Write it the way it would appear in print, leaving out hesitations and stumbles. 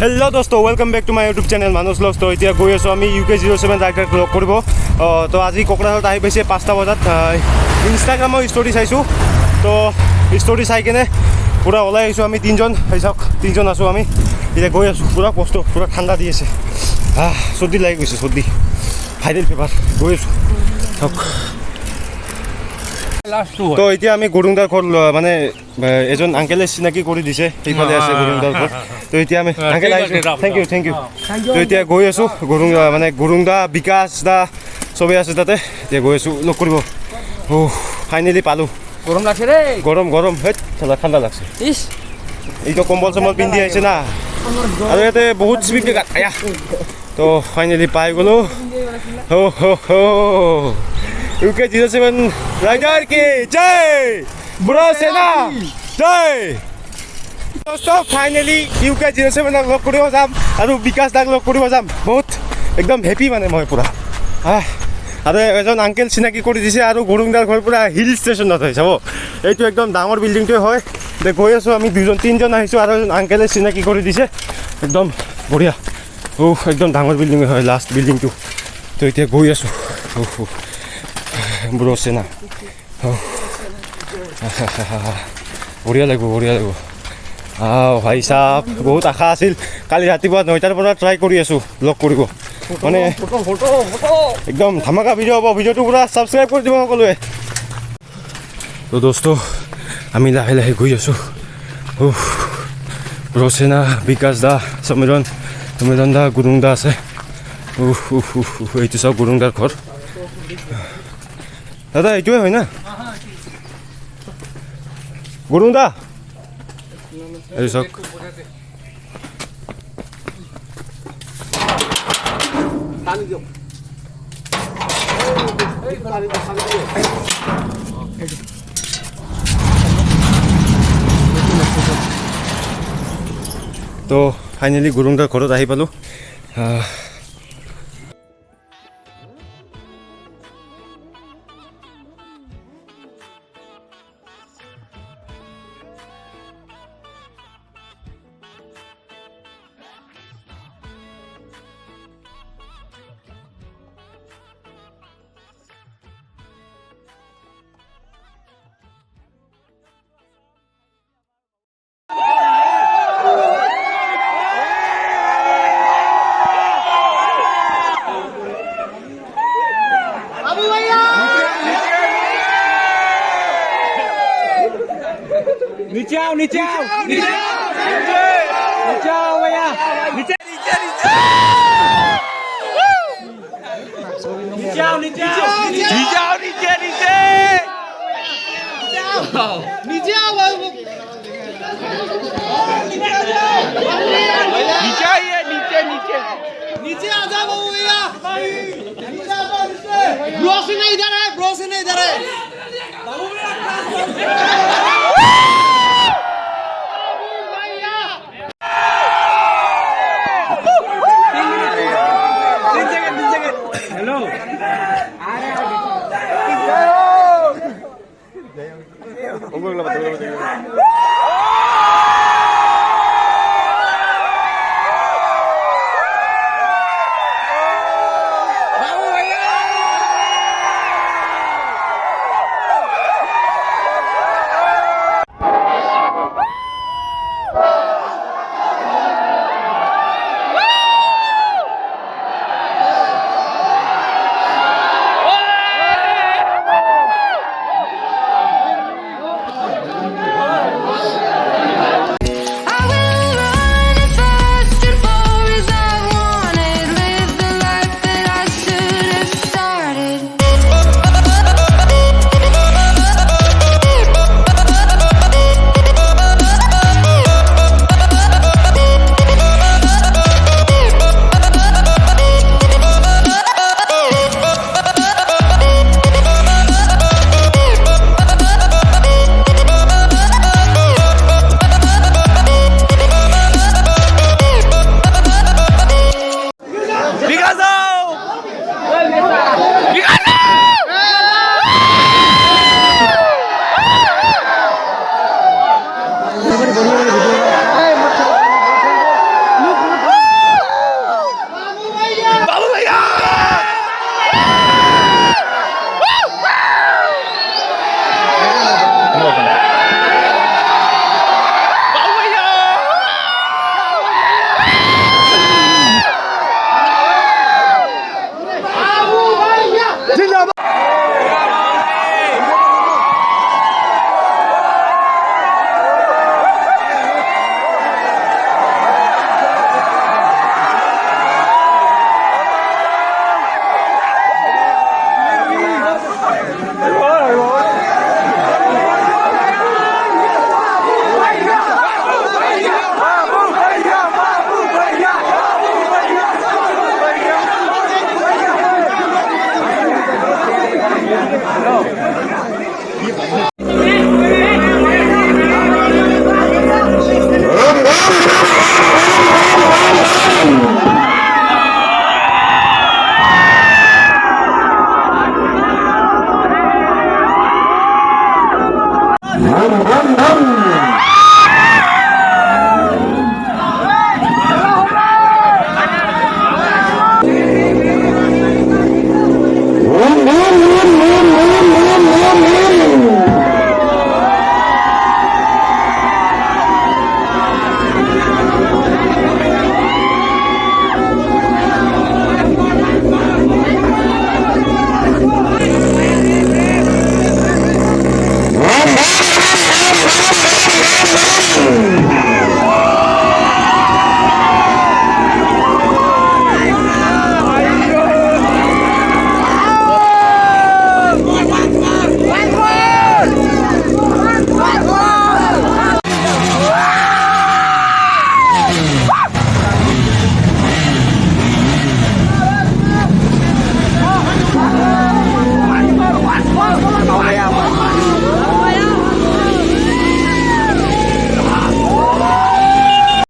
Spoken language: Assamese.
हेलो दोस्तों welcome back to my YouTube channel Manus vlogs. तो এতিয়া গৈ আছোঁ আমি UK07 ৰাইডাৰক লগ কৰিব। তো আজি কোকৰাঝাৰত আহি পাইছে 5টা বজাত। ইনষ্টাগ্ৰামৰ ষ্টৰি চাইছোঁ, তো ষ্টৰি চাই কেনে পুৰা ওলাই আহিছোঁ আমি তিনিজন। চাওক তিনিজন আছোঁ আমি, এতিয়া গৈ আছোঁ। পুৰা কষ্ট, পুৰা ঠাণ্ডা দি আছে, চৰ্দি লাগি গৈছে, চৰ্দি ভাইৰেল ফিভাৰ। গৈ আছোঁ চাওক। তো এতিয়া আমি গুৰুংদাৰ ঘৰ মানে এজন আংকেলে চিনাকি কৰি দিছে, সেইফালে আছে গুৰুংদাৰ ঘৰ। তো এতিয়া আমি আংকেল আহিছোঁ, থেংক ইউ। তো এতিয়া গৈ আছোঁ গুৰুংদা, মানে গুৰুংদা বিকাশ দা চবেই আছে তাতে। এতিয়া গৈ আছোঁ লগ কৰিব। ফাইনেলি পালোঁ। গৰম লাগছে ৰে, গৰম ঠাণ্ডা লাগছে। এইটো কম্বল চম্বল পিন্ধি আহিছে না, আৰু ইয়াতে বহুত স্পীড আয়া। তো ফাইনেলি পাই গ'লোঁ। UK07 राइडर की जय, ब्रो सेना जय। दोस्तों फाइनली UK07 लग কৰিব যাম আৰু বিকাশ দাক লগ কৰিব যাম। বহুত একদম হেপী মানে মই পুৰা। আৰু এজন আংকেল চিনাকি কৰি দিছে, আৰু গুৰুংদাৰ ঘৰ পুৰা হিল ষ্টেচনত হয়। চাব এইটো একদম ডাঙৰ বিল্ডিংটোৱে হয়। এতিয়া গৈ আছোঁ আমি তিনিজন আহিছোঁ, আৰু এজন আংকেলে চিনাকি কৰি দিছে, একদম বঢ়িয়া। একদম ডাঙৰ বিল্ডিং হয় লাষ্ট বিল্ডিংটো। তো এতিয়া গৈ আছোঁ ব্ৰ সেনা। বঢ়িয়া লাগিব। ভাই চাপ, বহুত আশা আছিল। কালি ৰাতিপুৱা 9টাৰ পৰা ট্ৰাই কৰি আছোঁ লগ কৰিব, মানে একদম ধামাকা ভিডিঅ' হ'ব। ভিডিঅ'টো পুৰা ছাবস্ক্ৰাইব কৰি দিব সকলোৱে। তো দোস্ত আমি লাহে লাহে গৈ আছোঁ। ব্ৰ সেনা, বিকাশ দা, সমীৰণ দা, গুৰুং দা আছে। এইটো চাওক গুৰুংদাৰ ঘৰ। দাদা এইটোৱে হয় না গুৰুংদা? এই চাওক তো ফাইনেলি গুৰুংদাৰ ঘৰত আহি পালোঁ। नीचे आओ भैया, नीचे आ जाओ भैया। ब्रो से नहीं इधर है,